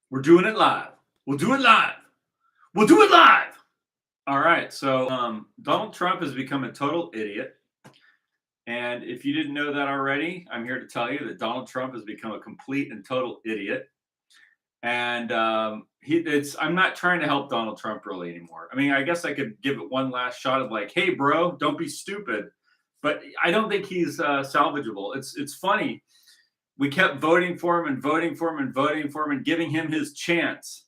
We're doing it live. We'll do it live. We'll do it live. All right. So Donald Trump has become a total idiot. And if you didn't know that already, I'm here to tell you that Donald Trump has become a complete and total idiot. And I'm not trying to help Donald Trump really anymore. I mean, I guess I could give it one last shot of like, hey, bro, don't be stupid. But I don't think he's salvageable. It's funny. We kept voting for him and voting for him and voting for him and giving him his chance.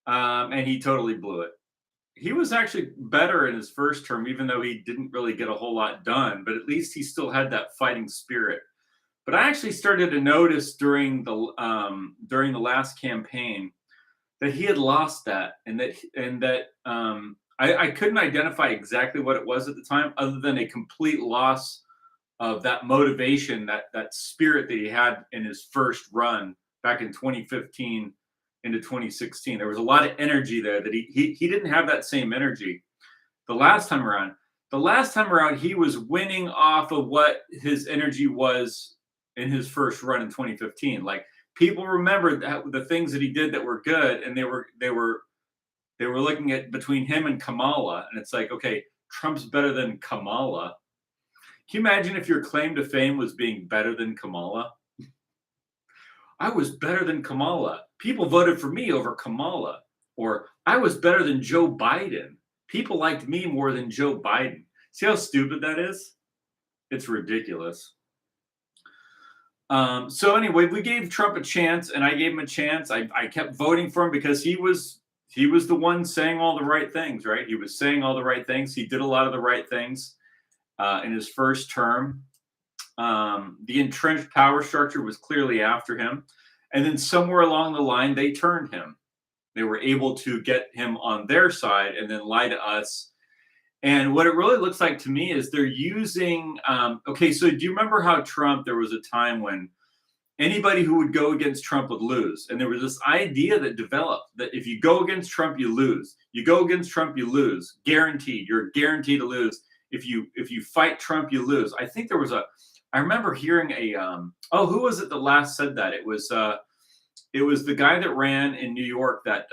And he totally blew it. He was actually better in his first term, even though he didn't really get a whole lot done, but at least he still had that fighting spirit. But I actually started to notice during the last campaign that he had lost that, and that I couldn't identify exactly what it was at the time, other than a complete loss of that motivation, that spirit that he had in his first run back in 2015 into 2016. There was a lot of energy there that he didn't have that same energy the last time around. The last time around, he was winning off of what his energy was in his first run in 2015. Like, people remember the things that he did that were good, and they were looking at between him and Kamala, and it's like, okay, Trump's better than Kamala. Can you imagine if your claim to fame was being better than Kamala? I was better than Kamala. People voted for me over Kamala. Or I was better than Joe Biden. People liked me more than Joe Biden. See how stupid that is? It's ridiculous. So anyway, we gave Trump a chance, and I gave him a chance. I kept voting for him because he was the one saying all the right things, right? He was saying all the right things. He did a lot of the right things in his first term. The entrenched power structure was clearly after him. And then somewhere along the line, they turned him. They were able to get him on their side and then lie to us. And what it really looks like to me is they're using, okay, so do you remember how Trump, there was a time when anybody who would go against Trump would lose. And there was this idea that developed that if you go against Trump, you lose. You go against Trump, you lose. Guaranteed. You're guaranteed to lose. If you fight Trump, you lose. I think there was I remember hearing who was it that last said that? It was the guy that ran in New York that,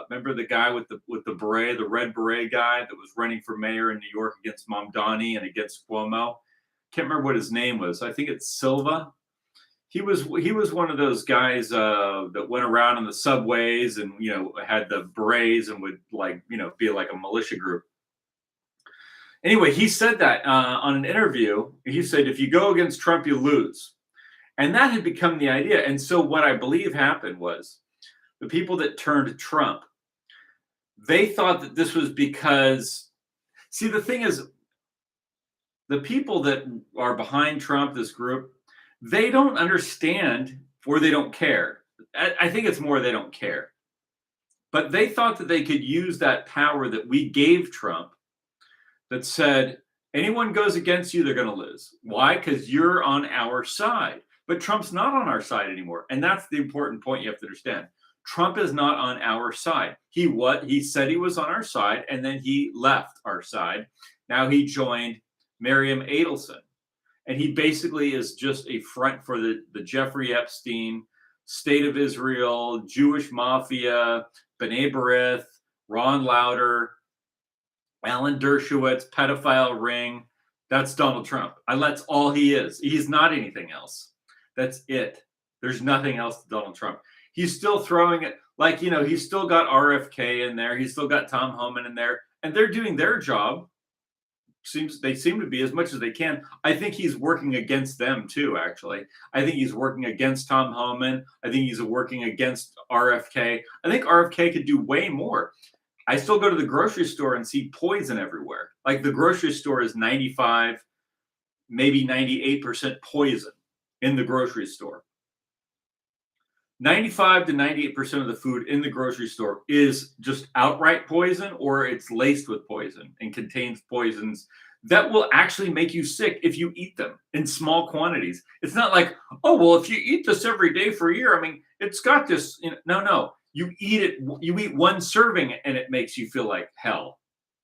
remember the guy with the beret, the red beret guy that was running for mayor in New York against Mamdani and against Cuomo? Can't remember what his name was. I think it's Silva. He was one of those guys that went around in the subways and, had the berets and would be like a militia group. Anyway, he said that on an interview. He said, if you go against Trump, you lose. And that had become the idea. And so what I believe happened was the people that turned Trump, they thought that this was because, see, the thing is, the people that are behind Trump, this group, they don't understand or they don't care. I think it's more they don't care. But they thought that they could use that power that we gave Trump that said, anyone goes against you, they're going to lose. Why? Because you're on our side. But Trump's not on our side anymore. And that's the important point you have to understand. Trump is not on our side. He said he was on our side, and then he left our side. Now he joined Miriam Adelson. And he basically is just a front for the Jeffrey Epstein, State of Israel, Jewish Mafia, B'nai B'rith, Ron Lauder, Alan Dershowitz, pedophile ring. That's Donald Trump. That's all he is. He's not anything else. That's it. There's nothing else to Donald Trump. He's still throwing it like, he's still got RFK in there. He's still got Tom Homan in there, and they're doing their job. They seem to be as much as they can. I think he's working against them too, actually. I think he's working against Tom Homan. I think he's working against RFK. I think RFK could do way more. I still go to the grocery store and see poison everywhere. Like, the grocery store is 95, maybe 98% poison in the grocery store. 95 to 98% of the food in the grocery store is just outright poison, or it's laced with poison and contains poisons that will actually make you sick if you eat them in small quantities. It's not like, oh, well, if you eat this every day for a year, I mean, it's got this. No. You eat one serving and it makes you feel like hell.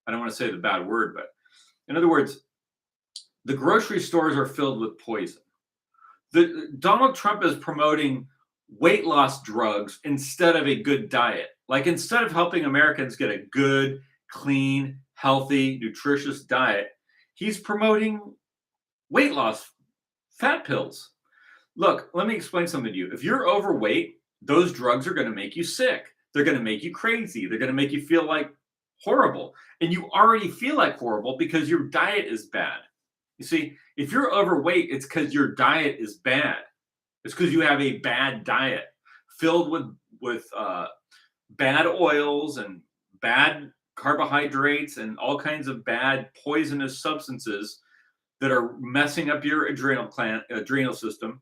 I don't want to say the bad word, but in other words, the grocery stores are filled with poison. Donald Trump is promoting weight loss drugs instead of a good diet. Like instead of helping Americans get a good, clean, healthy, nutritious diet, he's promoting weight loss fat pills. Look, let me explain something to you. If you're overweight, those drugs are going to make you sick. They're going to make you crazy. They're going to make you feel like horrible. And you already feel like horrible because your diet is bad. You see, if you're overweight, it's because your diet is bad. It's because you have a bad diet filled with bad oils and bad carbohydrates and all kinds of bad poisonous substances that are messing up your adrenal system,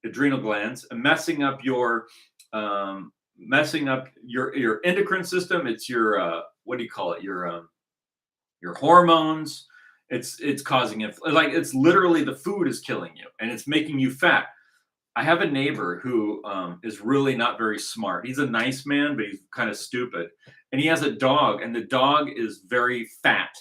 adrenal glands, and messing up your endocrine system. It's your what do you call it? Your hormones. It's causing it, like it's literally the food is killing you and it's making you fat. I have a neighbor who is really not very smart. He's a nice man, but he's kind of stupid. And he has a dog, and the dog is very fat.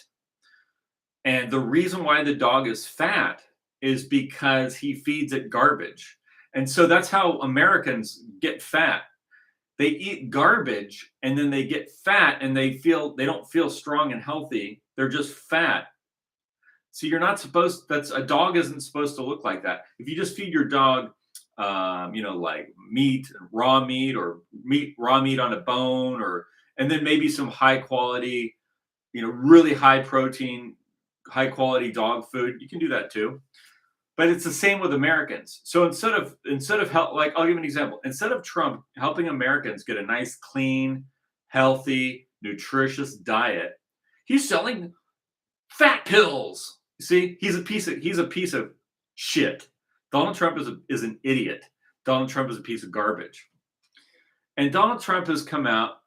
And the reason why the dog is fat is because he feeds it garbage. And so that's how Americans get fat. They eat garbage and then they get fat and they don't feel strong and healthy. They're just fat. So you're not supposed, a dog isn't supposed to look like that. If you just feed your dog like raw meat on a bone, and then maybe some high quality, really high protein, high quality dog food. You can do that too. But it's the same with Americans. So instead of help, like I'll give an example. Instead of Trump helping Americans get a nice, clean, healthy, nutritious diet, he's selling fat pills. You see, he's a piece of shit. Donald Trump is an idiot. Donald Trump is a piece of garbage. And Donald Trump has come out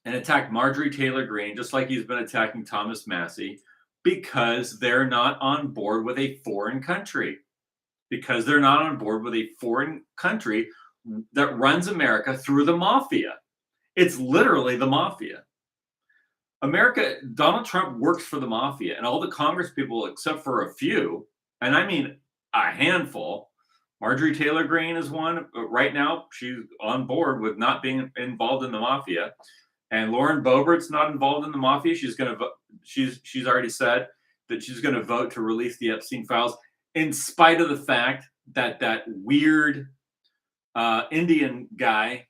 and attacked Marjorie Taylor Greene, just like he's been attacking Thomas Massie, because they're not on board with a foreign country. Because they're not on board with a foreign country that runs America through the mafia. It's literally the mafia. Donald Trump works for the mafia, and all the Congress people, except for a few, and I mean a handful. Marjorie Taylor Greene is one. Right now, she's on board with not being involved in the mafia. And Lauren Boebert's not involved in the mafia. She's going to vote. She's already said that she's going to vote to release the Epstein files, in spite of the fact that weird Indian guy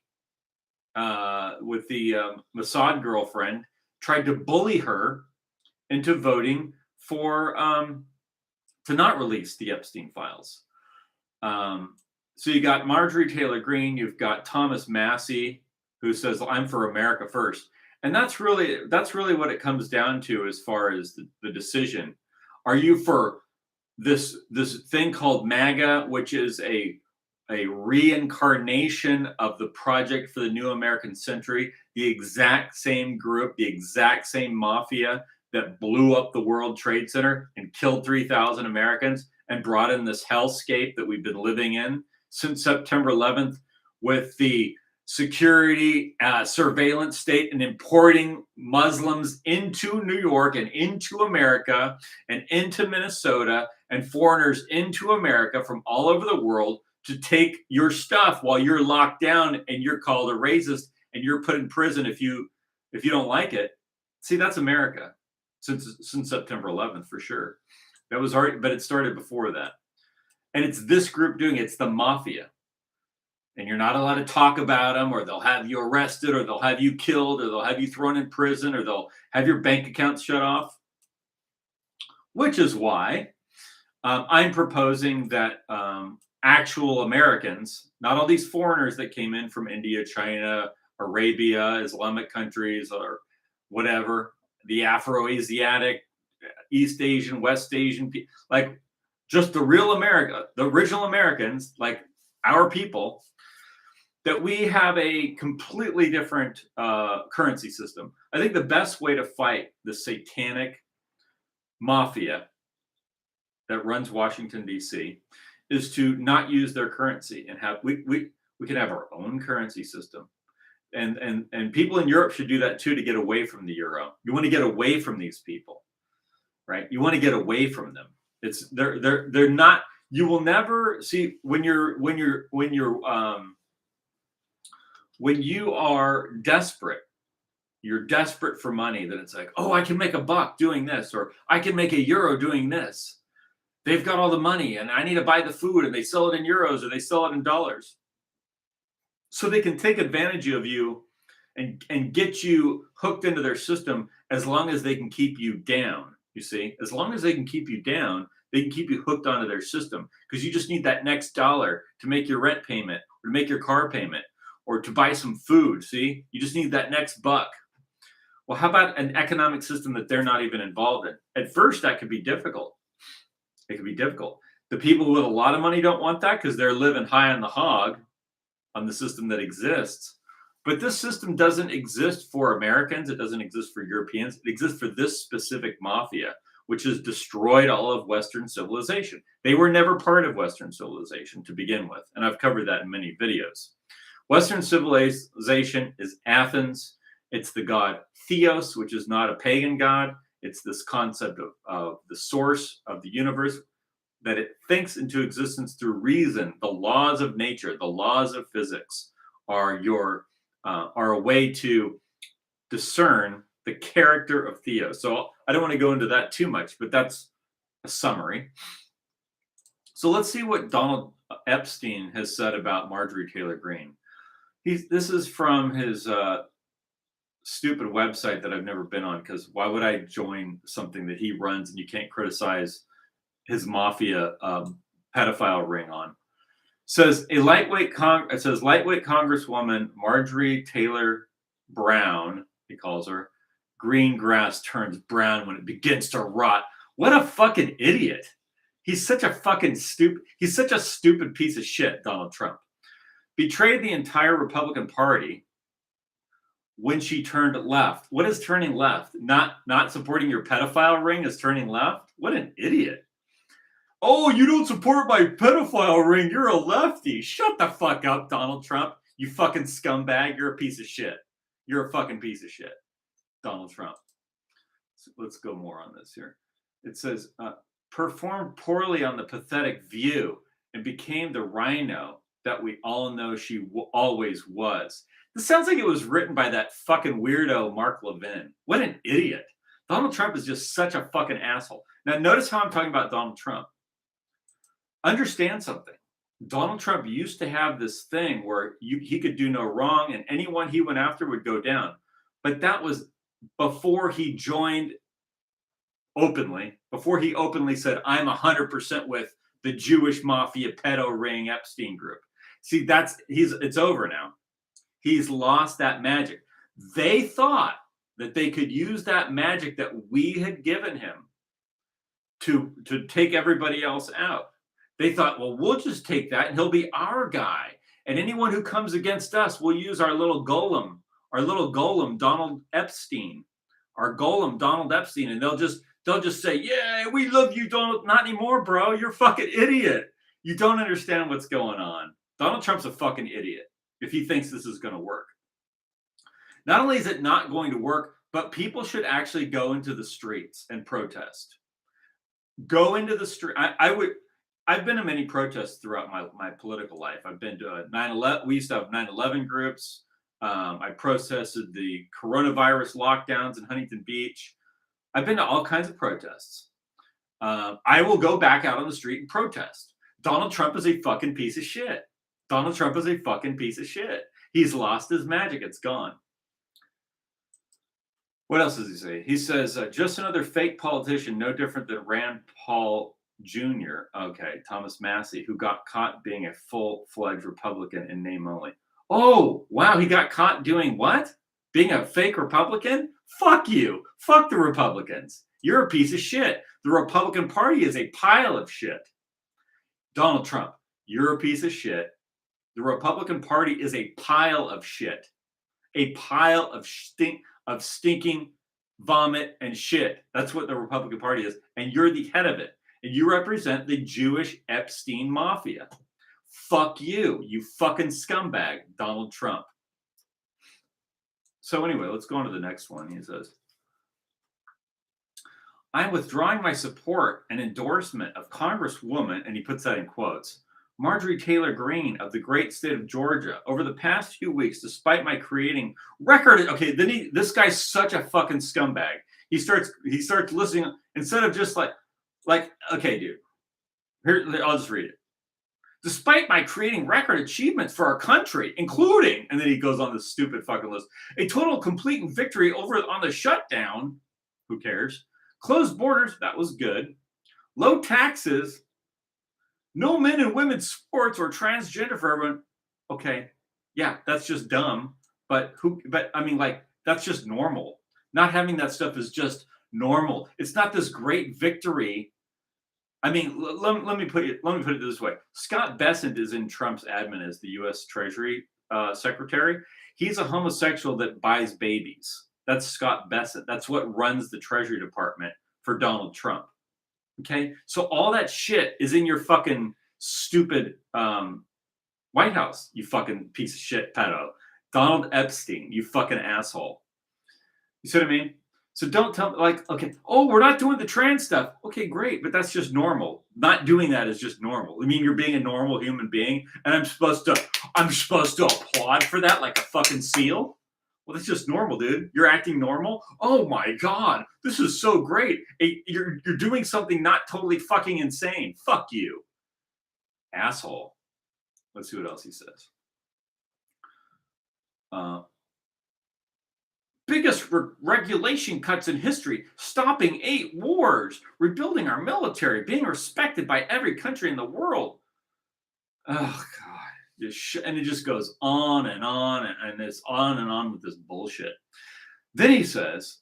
with the Mossad girlfriend tried to bully her into voting for to not release the Epstein files. So you got Marjorie Taylor Greene, you've got Thomas Massie, who says, "I'm for America first." And that's really what it comes down to as far as the decision. Are you for this thing called MAGA, which is a reincarnation of the Project for the New American Century, the exact same group, the exact same mafia that blew up the World Trade Center and killed 3,000 Americans and brought in this hellscape that we've been living in since September 11th, with the security surveillance state and importing Muslims into New York and into America and into Minnesota, and foreigners into America from all over the world to take your stuff while you're locked down and you're called a racist and you're put in prison if you don't like it. See, that's America since September 11th for sure. That was already, but it started before that. And it's this group doing it. It's the mafia. And you're not allowed to talk about them, or they'll have you arrested, or they'll have you killed, or they'll have you thrown in prison, or they'll have your bank accounts shut off. Which is why I'm proposing that actual Americans, not all these foreigners that came in from India, China, Arabia, Islamic countries, or whatever, the Afro-Asiatic, East Asian, West Asian, like just the real America, the original Americans, like our people, that we have a completely different currency system. I think the best way to fight the satanic mafia that runs Washington, D.C., is to not use their currency and have we can have our own currency system. And people in Europe should do that too, to get away from the euro. You want to get away from these people, right? You want to get away from them. They're not. You will never see when you're when you are desperate, you're desperate for money, then it's like, oh, I can make a buck doing this, or I can make a euro doing this. They've got all the money and I need to buy the food, and they sell it in euros or they sell it in dollars. So they can take advantage of you and get you hooked into their system as long as they can keep you down. You see, as long as they can keep you down, they can keep you hooked onto their system, because you just need that next dollar to make your rent payment or to make your car payment or to buy some food. See, you just need that next buck. Well, how about an economic system that they're not even involved in? At first, that could be difficult. It could be difficult. The people with a lot of money don't want that because they're living high on the hog on the system that exists. But this system doesn't exist for Americans. It doesn't exist for Europeans. It exists for this specific mafia, which has destroyed all of Western civilization. They were never part of Western civilization to begin with, and I've covered that in many videos. Western civilization is Athens. It's the god Theos, which is not a pagan god. It's this concept of the source of the universe, that it thinks into existence through reason. The laws of nature, the laws of physics are a way to discern the character of Theos. So I don't want to go into that too much, but that's a summary. So let's see what Donald Epstein has said about Marjorie Taylor Greene. This is from his stupid website that I've never been on, because why would I join something that he runs and you can't criticize his mafia pedophile ring on? Says lightweight Congresswoman Marjorie Taylor Brown, he calls her, green grass turns brown when it begins to rot. What a fucking idiot. He's such a fucking stupid piece of shit, Donald Trump. Betrayed the entire Republican Party when she turned left. What is turning left? Not supporting your pedophile ring is turning left? What an idiot. Oh, you don't support my pedophile ring. You're a lefty. Shut the fuck up, Donald Trump. You fucking scumbag. You're a piece of shit. You're a fucking piece of shit, Donald Trump. So let's go more on this here. It says, performed poorly on the pathetic View and became the rhino that we all know she always was. This sounds like it was written by that fucking weirdo Mark Levin. What an idiot. Donald Trump is just such a fucking asshole. Now, notice how I'm talking about Donald Trump. Understand something. Donald Trump used to have this thing where he could do no wrong and anyone he went after would go down. But that was before he joined openly, before he openly said, I'm 100% with the Jewish mafia pedo ring Epstein group. See, it's over now. He's lost that magic. They thought that they could use that magic that we had given him to take everybody else out. They thought, well, we'll just take that and he'll be our guy. And anyone who comes against us, we'll use our little golem, Donald Epstein, and they'll just say, yeah, we love you, Donald. Not anymore, bro. You're a fucking idiot. You don't understand what's going on. Donald Trump's a fucking idiot if he thinks this is going to work. Not only is it not going to work, but people should actually go into the streets and protest. Go into the street. I've been to many protests throughout my political life. I've been to 9/11. We used to have 9/11 groups. I protested the coronavirus lockdowns in Huntington Beach. I've been to all kinds of protests. I will go back out on the street and protest. Donald Trump is a fucking piece of shit. Donald Trump is a fucking piece of shit. He's lost his magic. It's gone. What else does he say? He says, just another fake politician, no different than Rand Paul Jr., Thomas Massey, who got caught being a full-fledged Republican in name only. Oh, wow, he got caught doing what? Being a fake Republican? Fuck you. Fuck the Republicans. You're a piece of shit. The Republican Party is a pile of shit. Donald Trump, you're a piece of shit. The Republican Party is a pile of shit. A pile of stinking vomit and shit. That's what the Republican Party is. And you're the head of it. And you represent the Jewish Epstein mafia. Fuck you, you fucking scumbag, Donald Trump. So anyway, let's go on to the next one. He says, I'm withdrawing my support and endorsement of Congresswoman, and he puts that in quotes, Marjorie Taylor Greene of the great state of Georgia. Over the past few weeks, despite my creating record, okay, then this guy's such a fucking scumbag. He starts listening instead of just like, okay, dude. Here, I'll just read it. Despite my creating record achievements for our country, including, and then he goes on this stupid fucking list, a total complete victory over on the shutdown. Who cares? Closed borders, that was good. Low taxes, no men and women's sports or transgender for everyone. Okay, yeah, that's just dumb. But I mean, like, that's just normal. Not having that stuff is just normal. It's not this great victory. I mean, let me put it this way. Scott Bessent is in Trump's admin as the U.S. Treasury Secretary. He's a homosexual that buys babies. That's Scott Bessent. That's what runs the Treasury Department for Donald Trump. Okay, so all that shit is in your fucking stupid White House. You fucking piece of shit pedo, Donald Epstein. You fucking asshole. You see what I mean? So don't tell me, like, okay, oh, we're not doing the trans stuff. Okay, great, but that's just normal. Not doing that is just normal. I mean, you're being a normal human being, and I'm supposed to applaud for that like a fucking seal? Well, that's just normal, dude. You're acting normal. Oh my God, this is so great. You're doing something not totally fucking insane. Fuck you, asshole. Let's see what else he says. Biggest regulation cuts in history, stopping 8 wars, rebuilding our military, being respected by every country in the world. Oh God, and it just goes on and on, and it's on and on with this bullshit. Then he says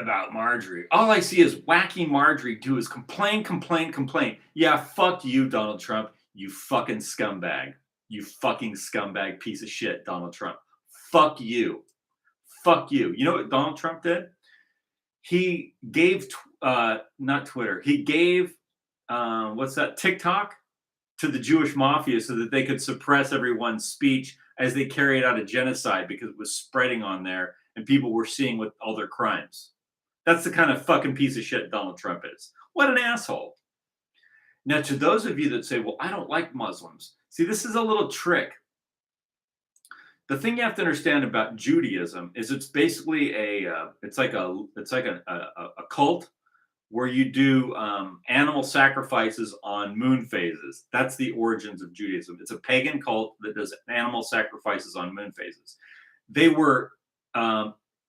about Marjorie, all I see is wacky Marjorie do is complain. Yeah, fuck you, Donald Trump, you fucking scumbag. You fucking scumbag piece of shit, Donald Trump. Fuck you. Fuck you. You know what Donald Trump did? He gave, not Twitter, he gave, what's that, TikTok to the Jewish mafia so that they could suppress everyone's speech as they carried out a genocide because it was spreading on there and people were seeing with all their crimes. That's the kind of fucking piece of shit Donald Trump is. What an asshole. Now, to those of you that say, well, I don't like Muslims. See, this is a little trick. The thing you have to understand about Judaism is it's basically it's like a cult where you do animal sacrifices on moon phases. That's the origins of Judaism. It's a pagan cult that does animal sacrifices on moon phases. They were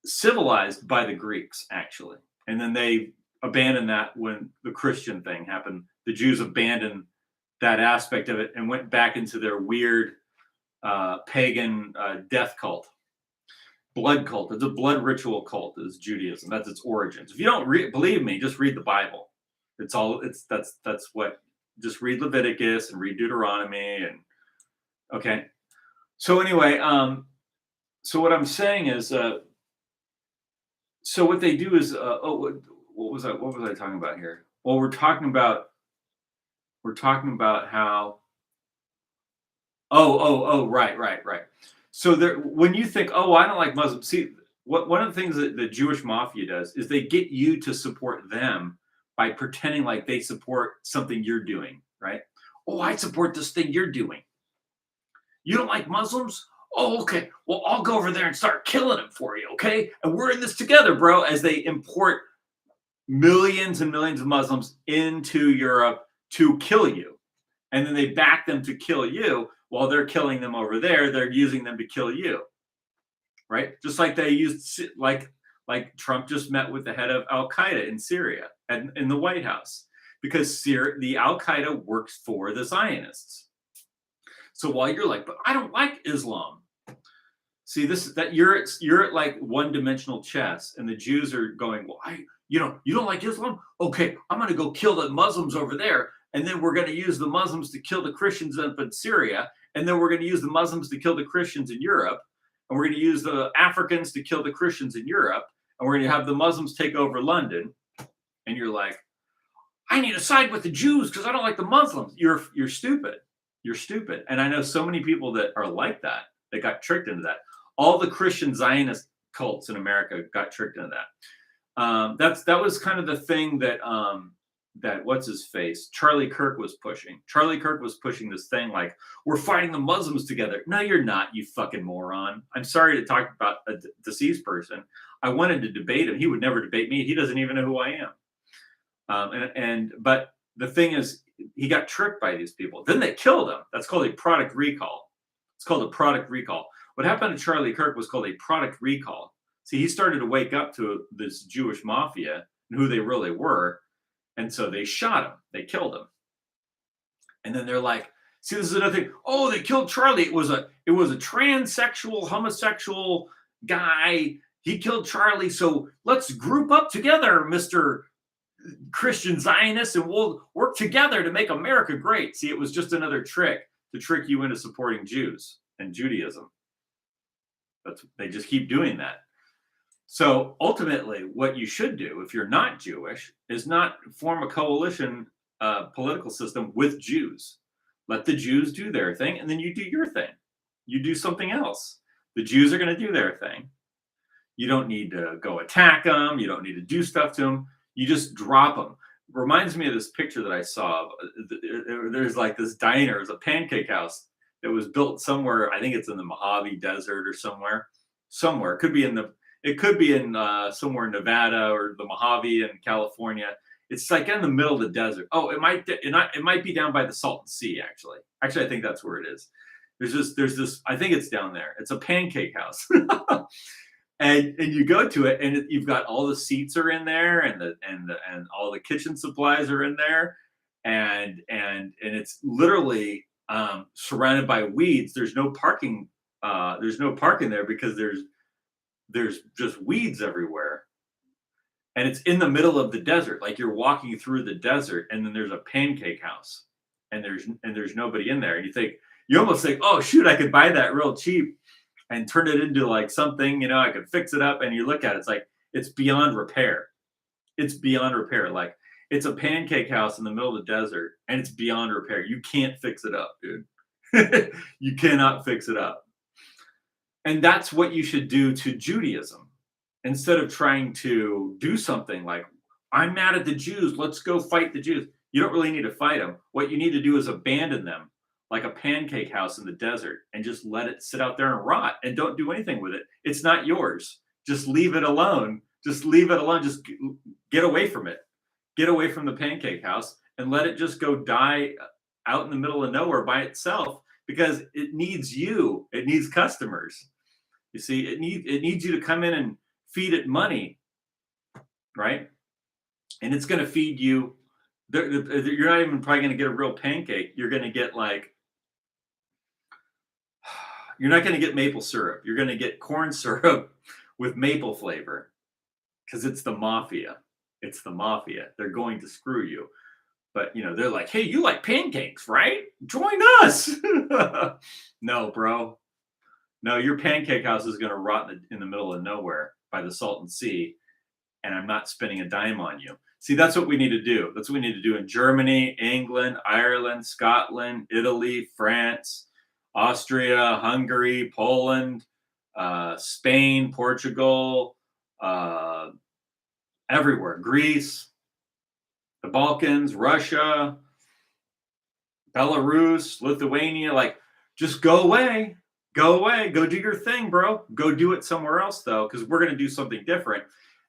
civilized by the Greeks, actually, and then they abandoned that when the Christian thing happened. The Jews abandoned that aspect of it and went back into their weird pagan death cult, blood cult. It's a blood ritual cult. Is Judaism? That's its origins. If you don't believe me, just read the Bible. That's what. Just read Leviticus and read Deuteronomy and okay. So anyway, so what I'm saying is, so what they do is, what was I talking about here? Well, we're talking about how. Right. So there, when you think, oh, I don't like Muslims. See, one of the things that the Jewish mafia does is they get you to support them by pretending like they support something you're doing, right? Oh, I support this thing you're doing. You don't like Muslims? Oh, okay. Well, I'll go over there and start killing them for you, okay? And we're in this together, bro, as they import millions and millions of Muslims into Europe to kill you. And then they back them to kill you while they're killing them over there. They're using them to kill you, right? Just like they used, like Trump just met with the head of Al-Qaeda in Syria and in the White House because the Al-Qaeda works for the Zionists. So while you're like, but I don't like Islam. See, you're at like one-dimensional chess, and the Jews are going, well, you don't like Islam? Okay, I'm going to go kill the Muslims over there. And then we're going to use the Muslims to kill the Christians up in Syria. And then we're going to use the Muslims to kill the Christians in Europe. And we're going to use the Africans to kill the Christians in Europe. And we're going to have the Muslims take over London. And you're like, I need to side with the Jews because I don't like the Muslims. You're stupid. You're stupid. And I know so many people that are like that. They got tricked into that. All the Christian Zionist cults in America got tricked into that. That was kind of the thing that what's his face, Charlie Kirk was pushing. Charlie Kirk was pushing this thing like, we're fighting the Muslims together. No, you're not, you fucking moron. I'm sorry to talk about a deceased person. I wanted to debate him. He would never debate me. He doesn't even know who I am. But the thing is, he got tricked by these people. Then they killed him. That's called a product recall. It's called a product recall. What happened to Charlie Kirk was called a product recall. See, he started to wake up to this Jewish mafia and who they really were. And so they shot him. They killed him. And then they're like, see, this is another thing. Oh, they killed Charlie. It was a transsexual, homosexual guy. He killed Charlie. So let's group up together, Mr. Christian Zionists, and we'll work together to make America great. See, it was just another trick to trick you into supporting Jews and Judaism. They just keep doing that. So ultimately, what you should do if you're not Jewish is not form a coalition political system with Jews. Let the Jews do their thing, and then you do your thing. You do something else. The Jews are going to do their thing. You don't need to go attack them. You don't need to do stuff to them. You just drop them. Reminds me of this picture that I saw. There's like this diner, it's a pancake house that was built somewhere. I think it's in the Mojave Desert or somewhere. It could be in somewhere in Nevada or the Mojave in California. It's like in the middle of the desert. Oh, it might be down by the Salton Sea, actually. Actually, I think that's where it is. There's this, I think it's down there. It's a pancake house. And you go to it, and you've got all the seats are in there, and all the kitchen supplies are in there, and it's literally surrounded by weeds. There's no parking. There's no parking there because there's just weeds everywhere, and it's in the middle of the desert. Like you're walking through the desert, and then there's a pancake house, and there's nobody in there. And you almost think, oh shoot, I could buy that real cheap and turn it into like something, I could fix it up. And you look at it, it's like, it's beyond repair. It's beyond repair. Like it's a pancake house in the middle of the desert, and it's beyond repair. You can't fix it up, dude. You cannot fix it up. And that's what you should do to Judaism. Instead of trying to do something like, I'm mad at the Jews, let's go fight the Jews. You don't really need to fight them. What you need to do is abandon them like a pancake house in the desert and just let it sit out there and rot and don't do anything with it. It's not yours. Just leave it alone. Just leave it alone. Just get away from it. Get away from the pancake house and let it just go die out in the middle of nowhere by itself, because it needs you. It needs customers. You see, it needs you to come in and feed it money, right? And it's going to feed you. You're not even probably going to get a real pancake. You're going to get you're not going to get maple syrup. You're going to get corn syrup with maple flavor, because it's the mafia. It's the mafia. They're going to screw you. But, they're like, hey, you like pancakes, right? Join us. No, bro. No, your pancake house is going to rot in the middle of nowhere by the Salton Sea, and I'm not spending a dime on you. See, that's what we need to do. That's what we need to do in Germany, England, Ireland, Scotland, Italy, France, Austria, Hungary, Poland, Spain, Portugal, everywhere, Greece, the Balkans, Russia, Belarus, Lithuania. Like, just go away. Go away. Go do your thing, bro. Go do it somewhere else, though, because we're going to do something different.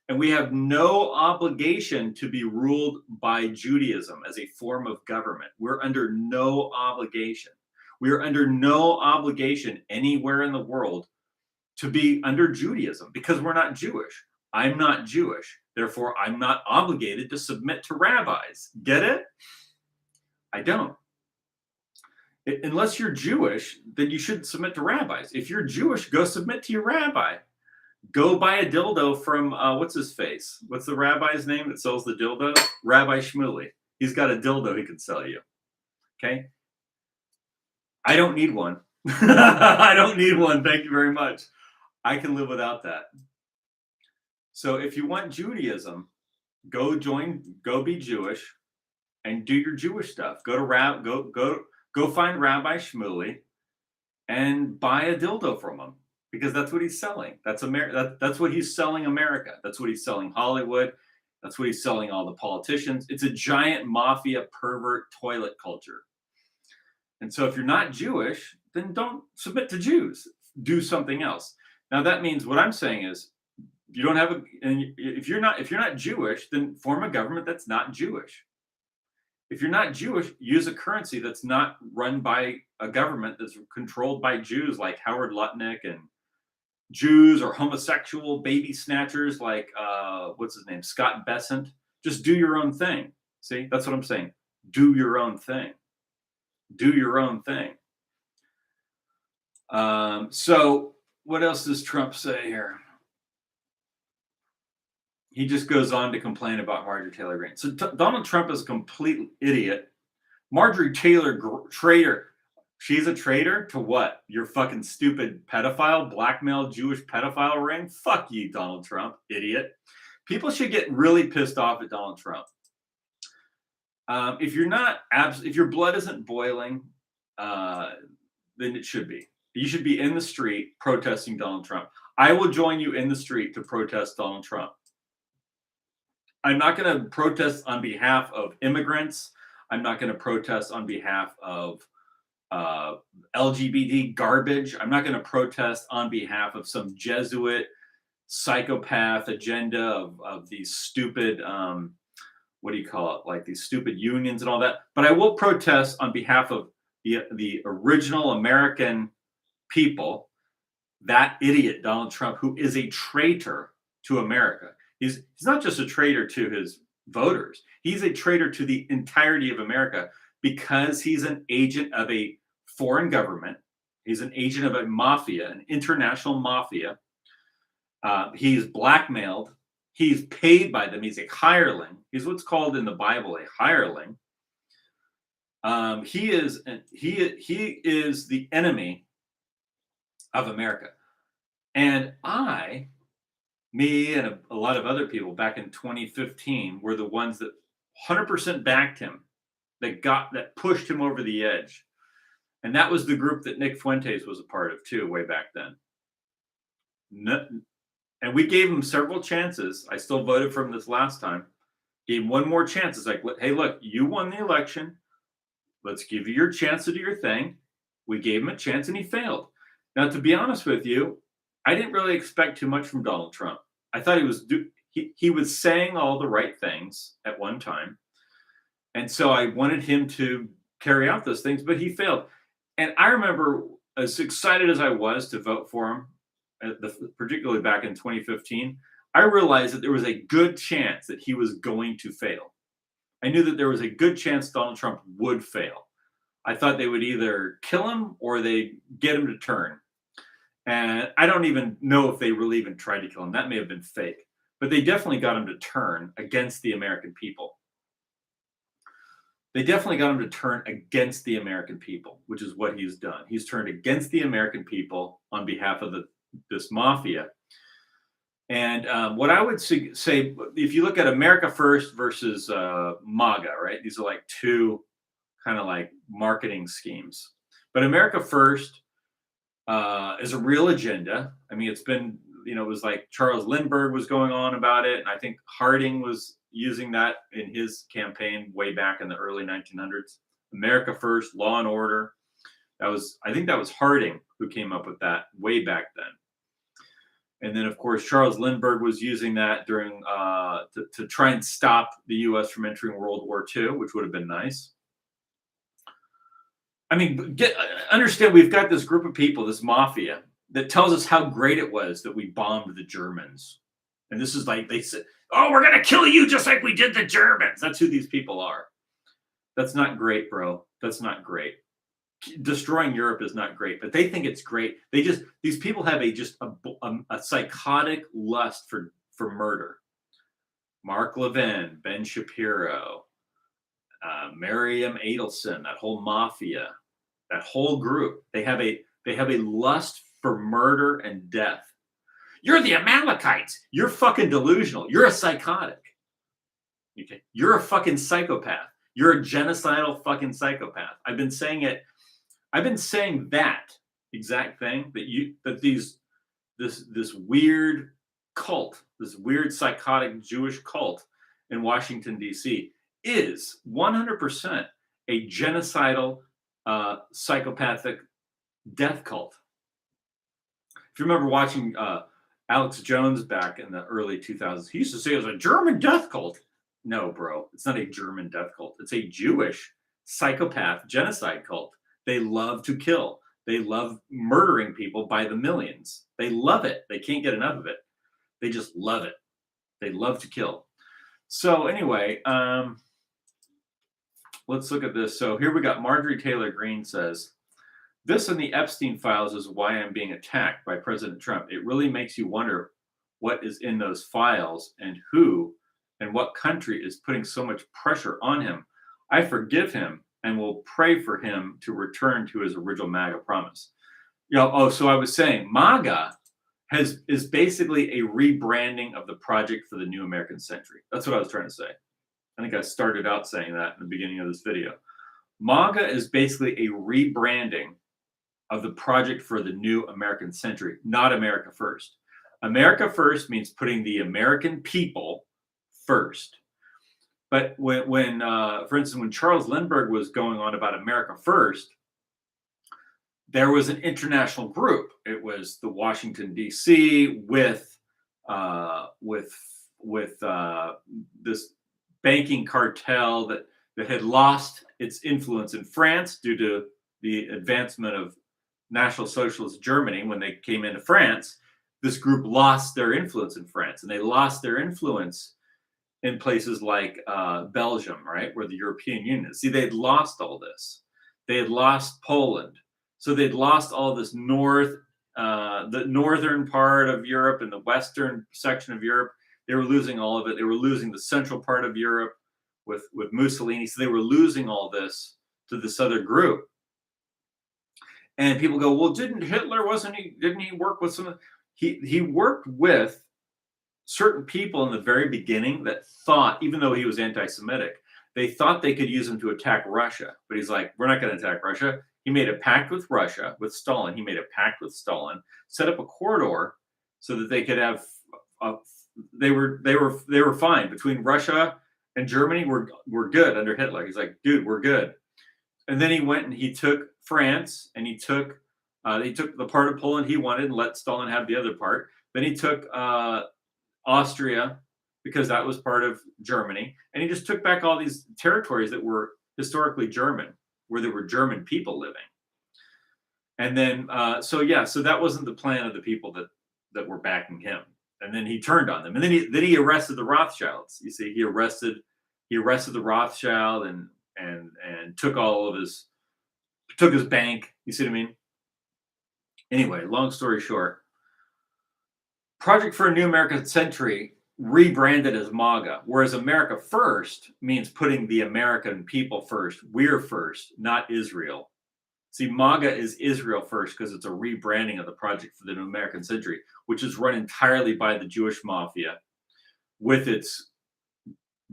And we have no obligation to be ruled by Judaism as a form of government. We're under no obligation. We are under no obligation anywhere in the world to be under Judaism, because we're not Jewish. I'm not Jewish. Therefore, I'm not obligated to submit to rabbis. Get it? I don't. Unless you're Jewish, then you shouldn't submit to rabbis. If you're Jewish, go submit to your rabbi. Go buy a dildo from, what's his face? What's the rabbi's name that sells the dildos? Rabbi Shmuley. He's got a dildo he can sell you. Okay? I don't need one. I don't need one. Thank you very much. I can live without that. So if you want Judaism, go be Jewish and do your Jewish stuff. Go find Rabbi Shmuley and buy a dildo from him, because that's what he's selling. That's what he's selling America. That's what he's selling Hollywood. That's what he's selling all the politicians. It's a giant mafia pervert toilet culture. And so if you're not Jewish, then don't submit to Jews. Do something else. Now that means what I'm saying is you don't have a and if you're not Jewish, then form a government that's not Jewish. If you're not Jewish, use a currency that's not run by a government that's controlled by Jews like Howard Lutnick, and Jews or homosexual baby snatchers like what's his name, Scott Bessent. Just do your own thing. See, that's what I'm saying. Do your own thing. Do your own thing. So what else does Trump say here? He just goes on to complain about Marjorie Taylor Greene. So Donald Trump is a complete idiot. Marjorie Taylor traitor. She's a traitor to what? Your fucking stupid pedophile, blackmail Jewish pedophile ring? Fuck you, Donald Trump, idiot. People should get really pissed off at Donald Trump. If your blood isn't boiling, then it should be. You should be in the street protesting Donald Trump. I will join you in the street to protest Donald Trump. I'm not going to protest on behalf of immigrants. I'm not going to protest on behalf of LGBT garbage. I'm not going to protest on behalf of some Jesuit psychopath agenda of these stupid, what do you call it? Like these stupid unions and all that. But I will protest on behalf of the original American people, that idiot Donald Trump, who is a traitor to America. He's not just a traitor to his voters. He's a traitor to the entirety of America because he's an agent of a foreign government. He's an agent of a mafia, an international mafia. He's blackmailed. He's paid by them. He's a hireling. He's what's called in the Bible a hireling. He is the enemy of America. And me and a lot of other people back in 2015 were the ones that 100% backed him, that pushed him over the edge. And that was the group that Nick Fuentes was a part of too, way back then. And we gave him several chances. I still voted for him this last time. Gave him one more chance. It's like, hey, look, you won the election. Let's give you your chance to do your thing. We gave him a chance and he failed. Now, to be honest with you, I didn't really expect too much from Donald Trump. I thought he was saying all the right things at one time. And so I wanted him to carry out those things, but he failed. And I remember, as excited as I was to vote for him, particularly back in 2015, I realized that there was a good chance that he was going to fail. I knew that there was a good chance Donald Trump would fail. I thought they would either kill him or they get him to turn. And I don't even know if they really even tried to kill him. That may have been fake. But they definitely got him to turn against the American people. They definitely got him to turn against the American people, which is what he's done. He's turned against the American people on behalf of this mafia. And what I would say, if you look at America First versus MAGA, right? These are like two kind of like marketing schemes. But America First is a real agenda. I mean, it's been, it was like Charles Lindbergh was going on about it. And I think Harding was using that in his campaign way back in the early 1900s. America First, Law and Order. I think that was Harding who came up with that way back then. And then, of course, Charles Lindbergh was using that during to try and stop the U.S. from entering World War II, which would have been nice. I mean, understand, we've got this group of people, this mafia, that tells us how great it was that we bombed the Germans. And this is like, they said, oh, we're going to kill you just like we did the Germans. That's who these people are. That's not great, bro. That's not great. Destroying Europe is not great, but they think it's great. These people have a psychotic lust for murder. Mark Levin, Ben Shapiro, Miriam Adelson, that whole mafia, that whole group, they have a lust for murder and death. You're the Amalekites. You're fucking delusional. You're a psychotic. Okay? You're a fucking psychopath. You're a genocidal fucking psychopath. I've been saying that exact thing, that this weird cult, this weird psychotic Jewish cult in Washington, D.C. is 100% a genocidal, psychopathic death cult. If you remember watching Alex Jones back in the early 2000s, he used to say it was a German death cult. No, bro, it's not a German death cult. It's a Jewish psychopath genocide cult. They love to kill. They love murdering people by the millions. They love it. They can't get enough of it. They just love it. They love to kill. So anyway, let's look at this. So here we got Marjorie Taylor Greene says, this and the Epstein files is why I'm being attacked by President Trump. It really makes you wonder what is in those files and who and what country is putting so much pressure on him. I forgive him and will pray for him to return to his original MAGA promise. So I was saying MAGA is basically a rebranding of the project for the new American century. That's what I was trying to say. I think I started out saying that in the beginning of this video. MAGA is basically a rebranding of the project for the new American century, not America First. America First means putting the American people first. But when for instance, when Charles Lindbergh was going on about America First, there was an international group. It was the Washington D.C. with this banking cartel that had lost its influence in France due to the advancement of National Socialist Germany. When they came into France, this group lost their influence in France, and they lost their influence in places like Belgium, right, where the European Union is. See, they'd lost all this. They had lost Poland. So they'd lost all this the northern part of Europe and the western section of Europe. They were losing all of it. They were losing the central part of Europe with Mussolini. So they were losing all this to this other group. And people go, well, didn't he work with some? He worked with certain people in the very beginning that thought, even though he was anti-Semitic, they thought they could use him to attack Russia. But he's like, we're not going to attack Russia. He made a pact with Russia, with Stalin. He made a pact with Stalin, set up a corridor so that they could have. They were fine between Russia and Germany. We're good under Hitler. He's like, dude, we're good. And then he went and he took France, and he took the part of Poland he wanted and let Stalin have the other part. Then he took Austria, because that was part of Germany, and he just took back all these territories that were historically German, where there were German people living. And then, so that wasn't the plan of the people that were backing him. And then he turned on them, and then he arrested the Rothschilds. You see, he arrested the Rothschild and took his bank. You see what I mean? Anyway, long story short, Project for a New American Century rebranded as MAGA, whereas America First means putting the American people first. We're first, not Israel. See, MAGA is Israel first because it's a rebranding of the Project for the New American Century, which is run entirely by the Jewish mafia with its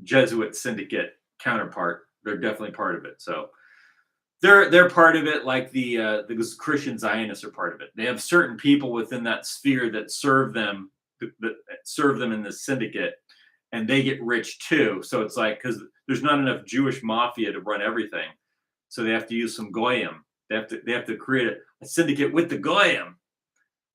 Jesuit syndicate counterpart. They're definitely part of it. So they're part of it, like the Christian Zionists are part of it. They have certain people within that sphere that serve them in this syndicate, and they get rich too. So it's like, because there's not enough Jewish mafia to run everything, so they have to use some goyim. They have to create a syndicate with the goyim,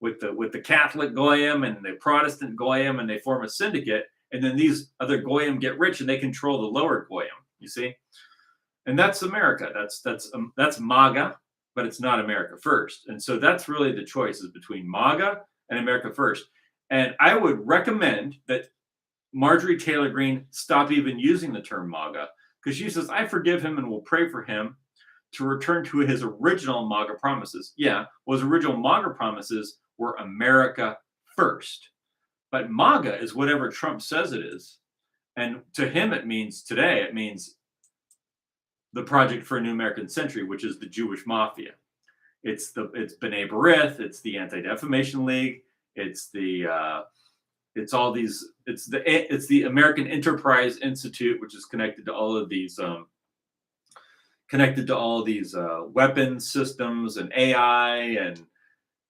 with the Catholic goyim and the Protestant goyim, and they form a syndicate. And then these other goyim get rich, and they control the lower goyim. You see. And that's America. That's MAGA, but it's not America First. And so that's really the choice, is between MAGA and America First. And I would recommend that Marjorie Taylor Greene stop even using the term MAGA, because she says, I forgive him and will pray for him to return to his original MAGA promises. Yeah, well, his original MAGA promises were America First. But MAGA is whatever Trump says it is. And to him, it means the Project for a New American Century, which is the Jewish mafia. It's B'nai B'rith, it's the Anti-Defamation League, it's the American Enterprise Institute, which is connected to all of these weapons systems and AI, and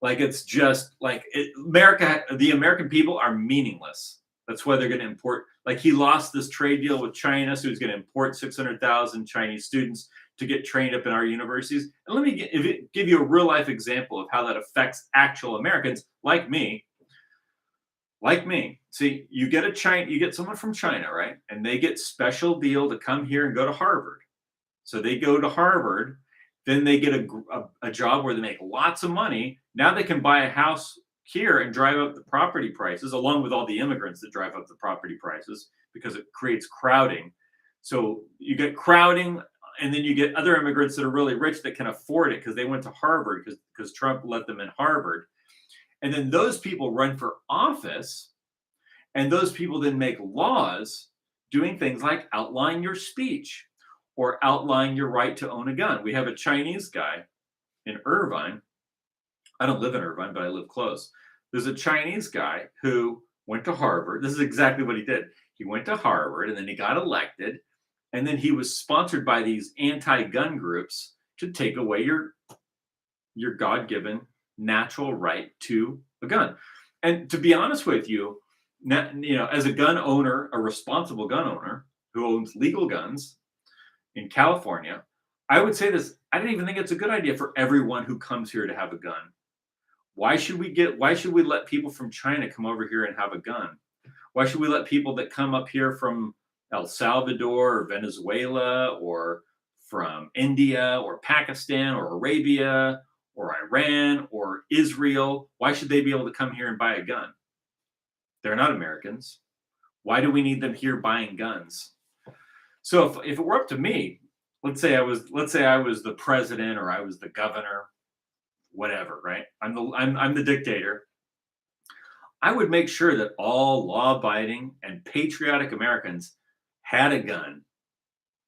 like, it's just like the American people are meaningless. That's why they're going to import. Like he lost this trade deal with China, so he's going to import 600,000 Chinese students to get trained up in our universities. And let me give you a real life example of how that affects actual Americans like me. Like me. See, you get someone from China, right? And they get special deal to come here and go to Harvard. So they go to Harvard, then they get a job where they make lots of money. Now they can buy a house here and drive up the property prices, along with all the immigrants that drive up the property prices because it creates crowding. So you get crowding, and then you get other immigrants that are really rich that can afford it because they went to Harvard because Trump let them in Harvard. And then those people run for office, and those people then make laws doing things like outline your speech or outline your right to own a gun. We have a Chinese guy in Irvine. I don't live in Irvine, but I live close. There's a Chinese guy who went to Harvard. This is exactly what he did. He went to Harvard, and then he got elected, and then he was sponsored by these anti-gun groups to take away your God-given natural right to a gun. And to be honest with you, as a gun owner, a responsible gun owner who owns legal guns in California, I would say this: I don't even think it's a good idea for everyone who comes here to have a gun. Why should we let people from China come over here and have a gun? Why should we let people that come up here from El Salvador or Venezuela or from India or Pakistan or Arabia or Iran or Israel, why should they be able to come here and buy a gun? They're not Americans. Why do we need them here buying guns? So if it were up to me, let's say I was the president or I was the governor, whatever, right? I'm the dictator. I would make sure that all law-abiding and patriotic Americans had a gun,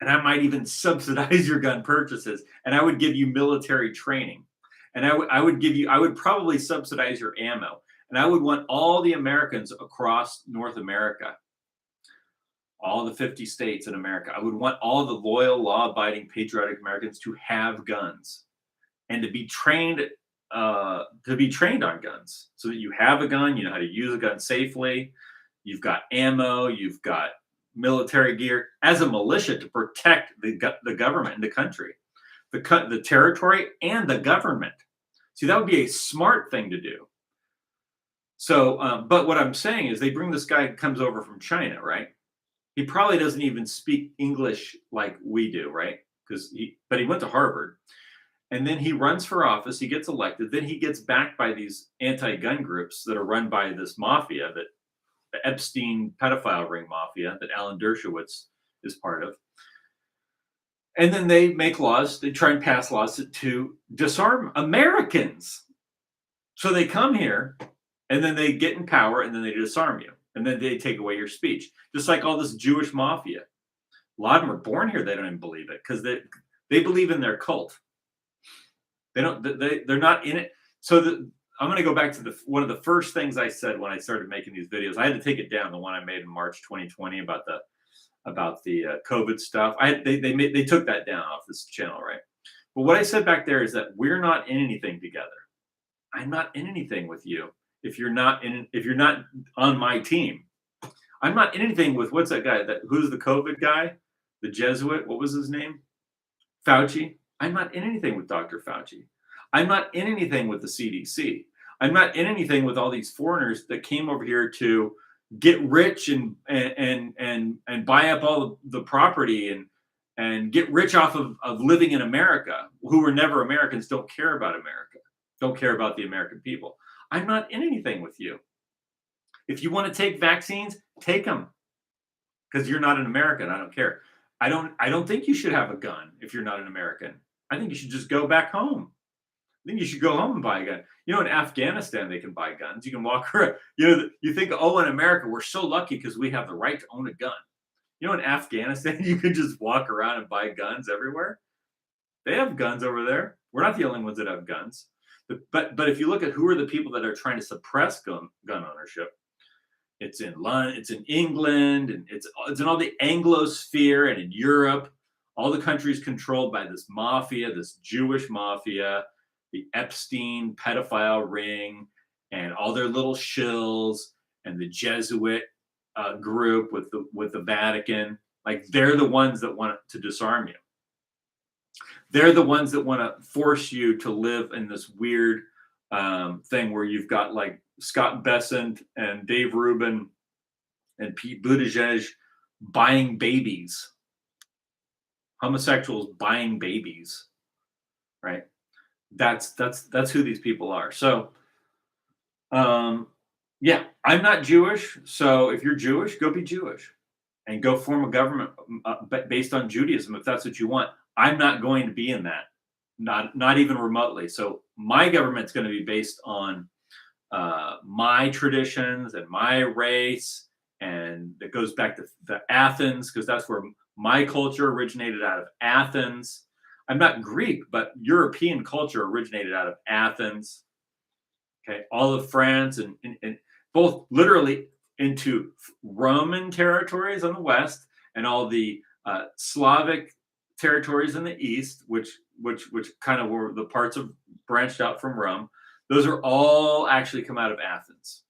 and I might even subsidize your gun purchases, and I would give you military training, and I would probably subsidize your ammo, and I would want all the Americans across North America, all the 50 states in America, I would want all the loyal, law-abiding, patriotic Americans to have guns and to be trained on guns, so that you have a gun, you know how to use a gun safely, you've got ammo, you've got military gear as a militia to protect the government and the country, the territory and the government. See, that would be a smart thing to do. So, but what I'm saying is they bring this guy who comes over from China, right? He probably doesn't even speak English like we do, right? But he went to Harvard. And then he runs for office, he gets elected, then he gets backed by these anti-gun groups that are run by this mafia, the Epstein pedophile ring mafia that Alan Dershowitz is part of. And then they make laws, they try and pass laws to disarm Americans. So they come here, and then they get in power, and then they disarm you. And then they take away your speech. Just like all this Jewish mafia. A lot of them are born here, they don't even believe it, because they believe in their cult. They're not in it. So I'm going to go back to one of the first things I said when I started making these videos. I had to take it down, the one I made in March 2020 about the COVID stuff. They took that down off this channel, right? But what I said back there is that we're not in anything together. I'm not in anything with you if you're not on my team. I'm not in anything with what's that guy? Who's the COVID guy? The Jesuit? What was his name? Fauci. I'm not in anything with Dr. Fauci. I'm not in anything with the CDC. I'm not in anything with all these foreigners that came over here to get rich and buy up all the property and get rich off of living in America, who were never Americans, don't care about America, don't care about the American people. I'm not in anything with you. If you want to take vaccines, take them, because you're not an American. I don't care. I don't think you should have a gun if you're not an American. I think you should just go back home. I think you should go home and buy a gun. You know, in Afghanistan, they can buy guns. You can walk around. You know, you think, oh, in America, we're so lucky because we have the right to own a gun. You know, in Afghanistan, you can just walk around and buy guns everywhere. They have guns over there. We're not the only ones that have guns. But if you look at who are the people that are trying to suppress gun ownership, it's in London, it's in England, and it's in all the Anglosphere and in Europe. All the countries controlled by this mafia, this Jewish mafia, the Epstein pedophile ring, and all their little shills, and the Jesuit group with the Vatican. Like they're the ones that want to disarm you. They're the ones that want to force you to live in this weird thing where you've got like Scott Bessent and Dave Rubin and Pete Buttigieg buying babies, homosexuals buying babies, right? That's who these people are. So, yeah, I'm not Jewish. So if you're Jewish, go be Jewish and go form a government based on Judaism if that's what you want. I'm not going to be in that, not even remotely. So my government's going to be based on my traditions and my race, and it goes back to the Athens because that's where my culture originated out of Athens. I'm not Greek, but European culture originated out of Athens. Okay, all of France and both literally into Roman territories on the west and all the Slavic territories in the east, which kind of were the parts of branched out from Rome. Those are all actually come out of Athens.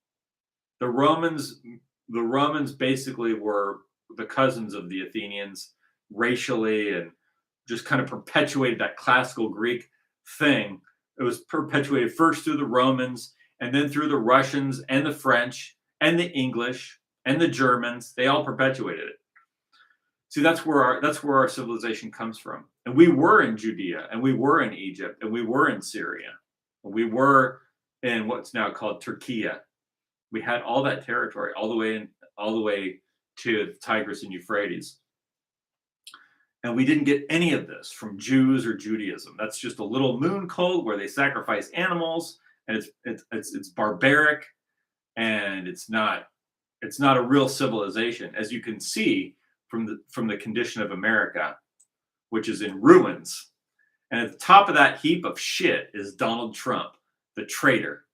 The Romans basically were the cousins of the Athenians racially, and just kind of perpetuated that classical Greek thing. It was perpetuated first through the Romans and then through the Russians and the French and the English and the Germans. They all perpetuated it. See, that's where our civilization comes from. And we were in Judea, and we were in Egypt, and we were in Syria, and we were in what's now called Turkey. We had all that territory all the way to the Tigris and Euphrates. And we didn't get any of this from Jews or Judaism. That's just a little moon cult where they sacrifice animals, and it's barbaric, and it's not a real civilization, as you can see from the condition of America, which is in ruins. And at the top of that heap of shit is Donald Trump, the traitor.